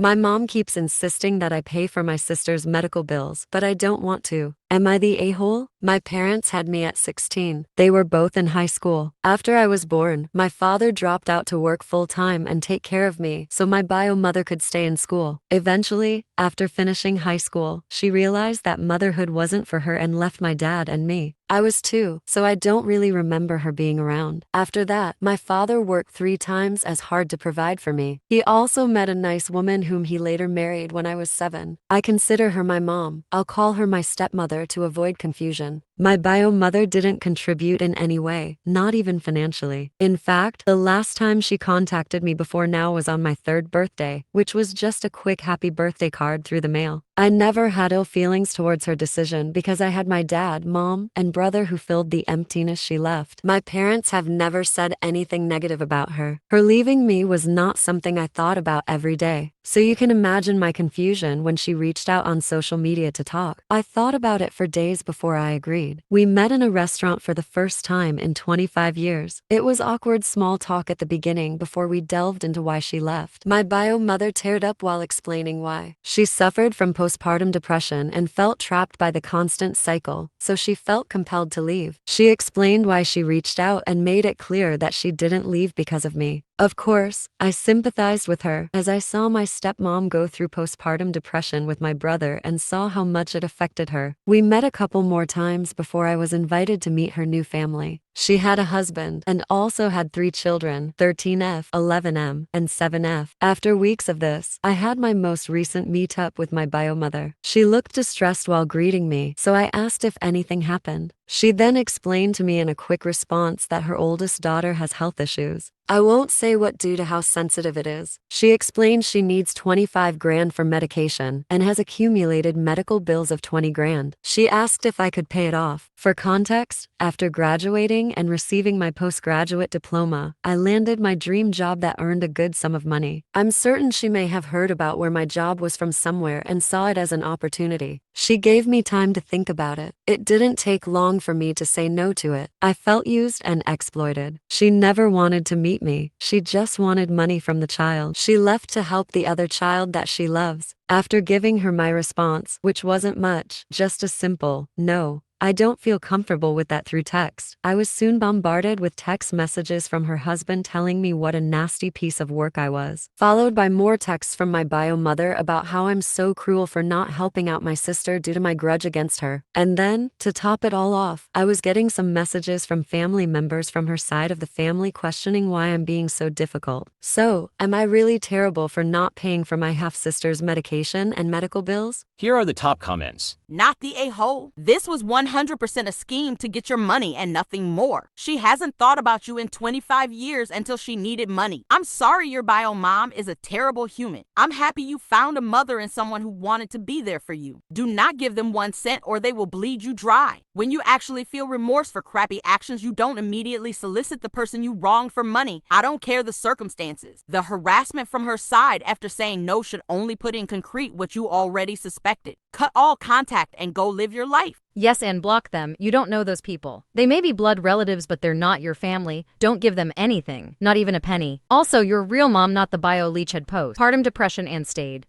My mom keeps insisting that I pay for my sister's medical bills, but I don't want to. Am I the a-hole? My parents had me at 16. They were both in high school. After I was born, my father dropped out to work full-time and take care of me so my bio mother could stay in school. Eventually, after finishing high school, she realized that motherhood wasn't for her and left my dad and me. I was 2, so I don't really remember her being around. After that, my father worked 3 times as hard to provide for me. He also met a nice woman whom he later married when I was 7. I consider her my mom. I'll call her my stepmother to avoid confusion. My bio mother didn't contribute in any way, not even financially. In fact, the last time she contacted me before now was on my 3rd birthday, which was just a quick happy birthday card through the mail. I never had ill feelings towards her decision because I had my dad, mom, and brother who filled the emptiness she left. My parents have never said anything negative about her. Her leaving me was not something I thought about every day. So you can imagine my confusion when she reached out on social media to talk. I thought about it for days before I agreed. We met in a restaurant for the first time in 25 years. It was awkward small talk at the beginning before we delved into why she left. My bio mother teared up while explaining why. She suffered from postpartum depression and felt trapped by the constant cycle, so she felt compelled to leave. She explained why she reached out and made it clear that she didn't leave because of me. Of course, I sympathized with her as I saw my stepmom go through postpartum depression with my brother and saw how much it affected her. We met a couple more times before I was invited to meet her new family. She had a husband and also had 3 children, 13F, 11M, and 7F. After weeks of this, I had my most recent meetup with my bio mother. She looked distressed while greeting me, so I asked if anything happened. She then explained to me in a quick response that her oldest daughter has health issues. I won't say what due to how sensitive it is. She explained she needs 25 grand for medication and has accumulated medical bills of 20 grand. She asked if I could pay it off. For context, after graduating and receiving my postgraduate diploma, I landed my dream job that earned a good sum of money. I'm certain she may have heard about where my job was from somewhere and saw it as an opportunity. She gave me time to think about it. It didn't take long for me to say no to it. I felt used and exploited. She never wanted to meet me. She just wanted money from the child. She left to help the other child that she loves. After giving her my response, which wasn't much, just a simple, no, I don't feel comfortable with that through text. I was soon bombarded with text messages from her husband telling me what a nasty piece of work I was, followed by more texts from my bio mother about how I'm so cruel for not helping out my sister due to my grudge against her. And then, to top it all off, I was getting some messages from family members from her side of the family questioning why I'm being so difficult. So, am I really terrible for not paying for my half-sister's medication and medical bills? Here are the top comments. Not the a-hole. This was 100% a scheme to get your money and nothing more. She hasn't thought about you in 25 years until she needed money. I'm sorry your bio mom is a terrible human. I'm happy you found a mother and someone who wanted to be there for you. Do not give them 1 cent or they will bleed you dry. When you actually feel remorse for crappy actions, you don't immediately solicit the person you wronged for money. I don't care the circumstances. The harassment from her side after saying no should only put in concrete what you already suspected. Cut all contact and go live your life. Yes, and block them. You don't know those people. They may be blood relatives, but they're not your family. Don't give them anything, not even a penny. Also, your real mom, not the bio leech had post. Postpartum depression and stayed.